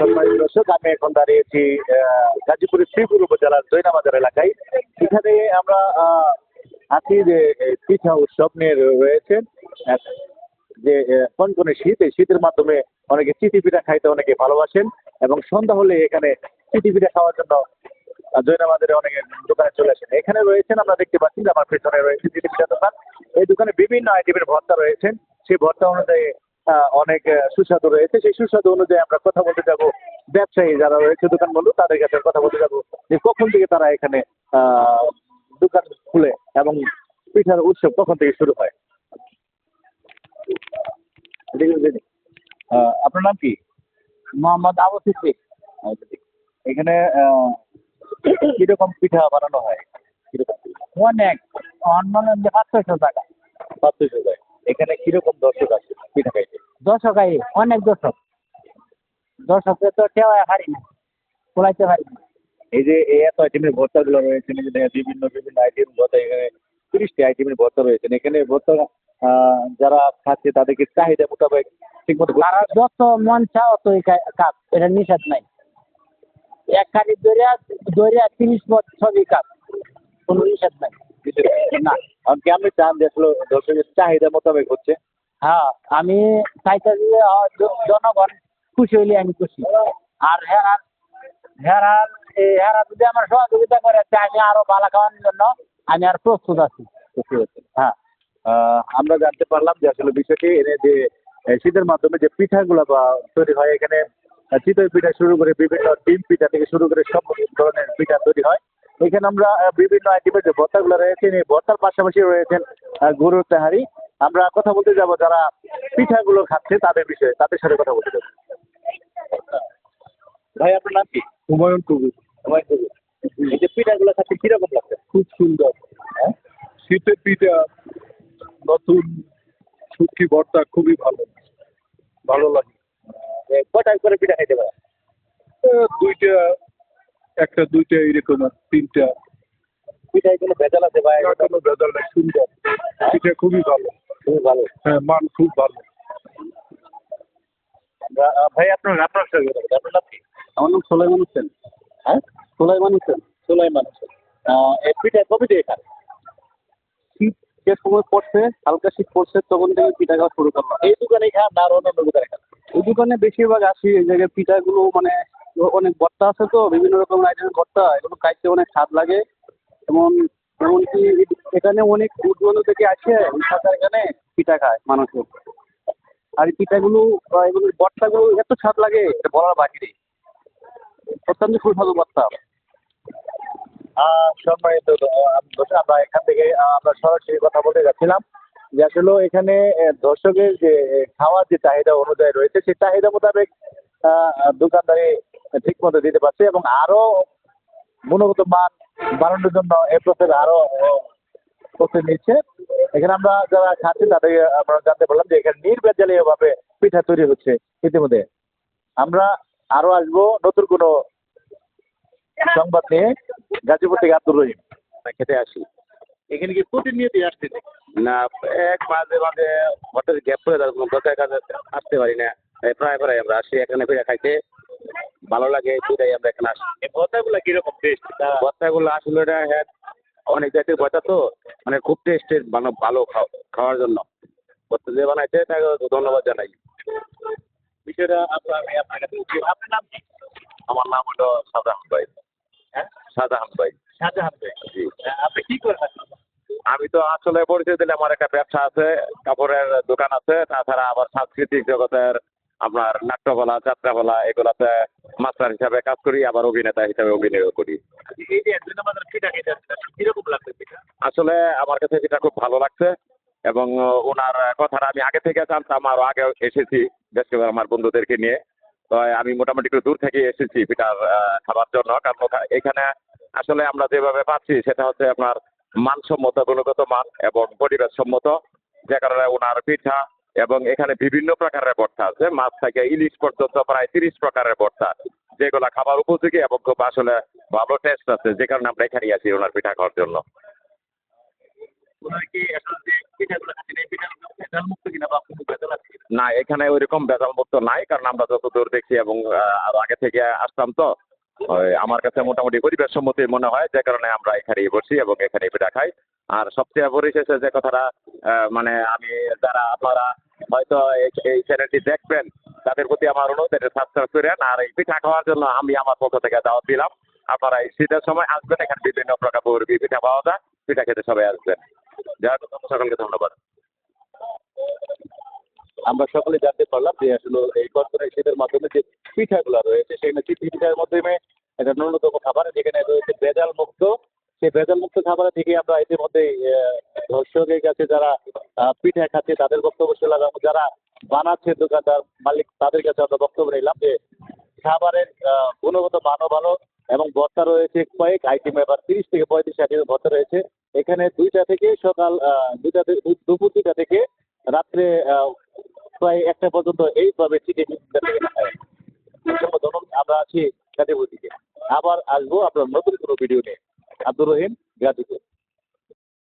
সম্মানিত দর্শক, আমি এখন দাঁড়িয়েছি গাজীপুরের শ্রীপুর উপজেলার জৈনাবাজার এলাকায়। এখানে আমরা আছি যে পিঠা উৎসব নিয়ে রয়েছে। আহ, যে কনকনে শীত, এই শীতের মাধ্যমে অনেকে চিতি পিঠা খাইতে অনেকে ভালোবাসেন এবং সন্ধ্যা হলে এখানে চিতি পিঠা খাওয়ার জন্য জৈনাবাজারে অনেকে দোকানে চলে আসেন। এখানে রয়েছেন, আমরা দেখতে পাচ্ছি যে আমার পেছনে রয়েছে চিতি পিঠা দোকান। এই দোকানে বিভিন্ন আইটেমের ভর্তা রয়েছেন। সেই ভর্তা অনুযায়ী অনেক সুস্বাদু রয়েছে। সেই সুস্বাদু অনুযায়ী আমরা কথা বলতে যাব ব্যবসায়ী যারা রয়েছে দোকান বন্ধু, তাদের কাছে কথা বলতে যাব যে কখন থেকে তারা এখানে দোকান খুলে এবং পিঠার উৎসব কখন থেকে শুরু হয়। আপনার নাম কি? মোহাম্মদ আবু সিদ্দিক। এখানে কিরকম পিঠা বানানো হয়? কিরকম অনেক অন্যান্য 500 টাকা। 500 টাকা। এখানে কিরকম দর্শক আছে পিঠা খাইতে? দর্শক অনেক দর্শককে তো টেওয়া পারি না, তোলাইতে পারি না। এই যে এত আইটেমের ভর্তাগুলো রয়েছে, বিভিন্ন বিভিন্ন আইটেম ভর্তা, এখানে 30টি আইটেমের ভর্তা রয়েছে। এখানে ভর্তা যারা খাচ্ছে তাদেরকে চাহিদা মোতাবেক ঠিকমতো তারা যত মন চাও অতই কাপ, এটা নিষেধ নাই। এক কাঠি দরিয়া 30 ছবি কাপ, কোনো নিষেধ নাই না। কারণ কি আপনি চান যে আসলে দর্শকের চাহিদা মোতাবেক হচ্ছে? হ্যাঁ, আমি চাইতেছি যে জনগণ খুশি হইলে আমি খুশি। আর হেরা যদি আমার সহযোগিতা করে, আমি আরো ভালো খাওয়ানোর জন্য আমি আর প্রস্তুত আছি। হ্যাঁ, আমরা জানতে পারলাম যে আসলে বিষয়টি এনে যে শীতের মাধ্যমে যে পিঠাগুলো বা তৈরি হয়, এখানে চিতই পিঠা শুরু করে বিভিন্ন ডিম পিঠা থেকে শুরু করে সব ধরনের পিঠা তৈরি হয়। এখানে আমরা বিভিন্ন আইটেমের যে ভর্তাগুলো রয়েছে, এই ভর্তার পাশাপাশি রয়েছেন গরুর তেহারি। আমরা কথা বলতে যাব যারা পিঠাগুলো খাচ্ছে তাদের বিষয়ে, তাদের সাথে কথা বলতে যাব। ভাই, আপনার নাম কি? হুমায়ুন কবির। হুমায়ুন কবির। এই যে পিঠাগুলো খাচ্ছে কিরকম লাগছে? খুব সুন্দর। হ্যাঁ, শীতের পিঠা, নতুন শুটকি ভর্তা খুবই ভালো লাগে। কয়টা করে পিঠা খাইতে পারে? দুইটা, একটা দুইটা এরকম আর 3টা। পিঠায় কোনো ভেজাল আছে ভাই? কোনো ভেজাল নেই, সুন্দর পিঠা, খুবই ভালো। খুবই ভালো। হ্যাঁ, মান খুব ভালো। ভাই, আপনার সাথে আপনার নাম কি? আমার নাম সোলাইমান হোসেন। হ্যাঁ, সোলাইমান হোসেন। সুলাইমান হোসেন। এই পিঠা কবে থেকে খান? শীত যে সময় পড়ছে, হালকা শীত পড়ছে, তখন থেকে পিঠা খাওয়া শুরু করলাম। এই দোকানেই খান না আর অন্যান্য দোকানে খান? এই দোকানে বেশিরভাগ আসি। এই জায়গায় পিঠাগুলো মানে অনেক ভর্তা আছে, তো বিভিন্ন রকম আইটেমের ভর্তা, এগুলো খাইতে অনেক স্বাদ লাগে। এমনকি এখানে অনেক দূর দূরান্ত থেকে আসে এই সাথে এখানে পিঠা খায় মানুষের। আর এই পিঠাগুলো এগুলোর ভর্তাগুলো এত স্বাদ লাগে, এটা বলার বাহিরে। অত্যন্ত সুস্বাদু ভর্তা। সম্মানিত দর্শক, আমরা এখান থেকে আমরা সরাসরি কথা বলতে যাচ্ছিলাম যে আসলে এখানে দর্শকের যে খাওয়ার যে চাহিদা অনুযায়ী রয়েছে, সেই চাহিদা মোতাবেক দোকানদারি ঠিক মতো দিতে পারছে এবং আরো গুণগত মান বাড়ানোর জন্য এই প্রসেস আরো প্রস্তুতি নিচ্ছে। এখানে আমরা যারা খাচ্ছি তাদের আমরা জানতে পারলাম যে এখানে নির্ভেজালি ভাবে পিঠা তৈরি হচ্ছে। ইতিমধ্যে আমরা আরো আসবো নতুন কোনো সংবাদ নিয়ে। গাজীপুর থেকে আব্দুর রহিম খেতে আসি। এখানে কি প্রতিনিয়তই আসতে? না, এক মাঝে মাঝে হঠাৎ গ্যাপ করে যাবে, দরকার কাজে আসতে পারি না। প্রায় আমরা আসি এখানে করে খাইতে ভালো লাগে, সেটাই আমরা এখানে আসি। এই ভর্তাগুলো কিরকম টেস্ট? ভর্তাগুলো আসলে এটা হ্যাঁ অনেক জাতীয় ভর্তা, তো মানে খুব টেস্টেড, ভালো খাওয়ার জন্য ভর্তা যে বানাইছে তাকে ধন্যবাদ জানাই। বিষয়টা আমি আপনার কাছে আপনার নাম কি? আমার নাম হলো শাহজাহান ভাই। হ্যাঁ, শাহজাহান ভাই। শাহজাহান ভাই। জি। আপনি কি করে থাকেন? আমি তো আসলে পরিচয় দিলে আমার একটা ব্যবসা আছে, কাপড়ের দোকান আছে, তাছাড়া আবার সাংস্কৃতিক জগতের আপনার নাট্যকলা, যাত্রাকলা এগুলাতে মাস্টার হিসাবে কাজ করি, আবার অভিনেতা হিসাবে অভিনয় করি। এই যে আমাদের পিঠা খেতে কিরকম লাগছে পিঠা? আসলে আমার কাছে এটা খুব ভালো লাগছে এবং ওনার কথাটা আমি আগে থেকে জানতাম, আরও আগে এসেছি বেশ কিছু আমার বন্ধুদেরকে নিয়ে। তো আমি মোটামুটি একটু দূর থেকে এসেছি পিঠার খাবার জন্য, কারণ এখানে আসলে আমরা যেভাবে পাচ্ছি সেটা হচ্ছে আপনার মানসম্মত, গুণগত মান এবং পরিবেশ সম্মত, যে কারণে ওনার পিঠা এবং এখানে বিভিন্ন প্রকারের ভর্তা আছে, মাছ থেকে ইলিশ পর্যন্ত প্রায় 30 প্রকারের ভর্তা, যেগুলো খাবার উপযোগী এবং খুব আসলে ভালো টেস্ট আছে, যে কারণে আমরা এখানে আছি ওনার পিঠা খাওয়ার জন্য। ওনারা কি এখন যে পিঠাগুলো খাচ্ছেন এই পিঠাগুলো ভেজাল মুক্ত কিনা বা কোনো ভেজাল আছে কিনা? না, এখানে ওইরকম ভেজাল মুক্ত নাই, কারণ আমরা যতদূর দেখছি এবং আর আগে থেকে আসতাম তো আমার কাছে মোটামুটি পরিবেশ সম্মতি মনে হয়, যে কারণে আমরা এখানেই বসি এবং এখানে পিঠা খাই। আর সবচেয়ে পরিশেষে যে কথাটা মানে আমি যারা আপনারা হয়তো এই চ্যানেলটি দেখবেন তাদের প্রতি আমার অনুরোধ, এটা সাবস্ক্রাইব করেন। আর এই পিঠা খাওয়ার জন্য আমি আমার পক্ষ থেকে দাওয়াত দিলাম, আপনারা এই শীতের সময় আসবেন, এখানে বিভিন্ন প্রকার বরফি পিঠা পাওয়া যায়, পিঠা খেতে সবাই আসবেন। যাই হোক, সকলকে ধন্যবাদ। আমরা সকলে জানতে পারলাম যে আসলে এই কর্পোরেট শীতের মাধ্যমে যে পিঠাগুলো রয়েছে সেখানে পিঠার মাধ্যমে একটা ন্যূনতম খাবার যেখানে রয়েছে ভেজাল মুক্ত, সেই ভেজাল মুক্ত খাবার থেকে আমরা ইতিমধ্যে দর্শকের কাছে যারা পিঠা খাচ্ছে তাদের বক্তব্য শুনলাম, এবং যারা বানাচ্ছে দোকানদার মালিক তাদের কাছে আমরা বক্তব্য নিলাম যে খাবারের গুণগত মানও ভালো এবং ভর্তা রয়েছে কয়েক আইটেম, এবার 30 থেকে 35 আইটেমের ভর্তা রয়েছে এখানে। সকাল 2টা দুপুর 2টা থেকে রাত্রে প্রায় 1টা পর্যন্ত এইভাবে চিকেন আমরা আছি গাজীপুর দিকে। আবার আসবো আপনার নতুন কোনো ভিডিও নিয়ে। আব্দুর রহিম, গাজীপুর।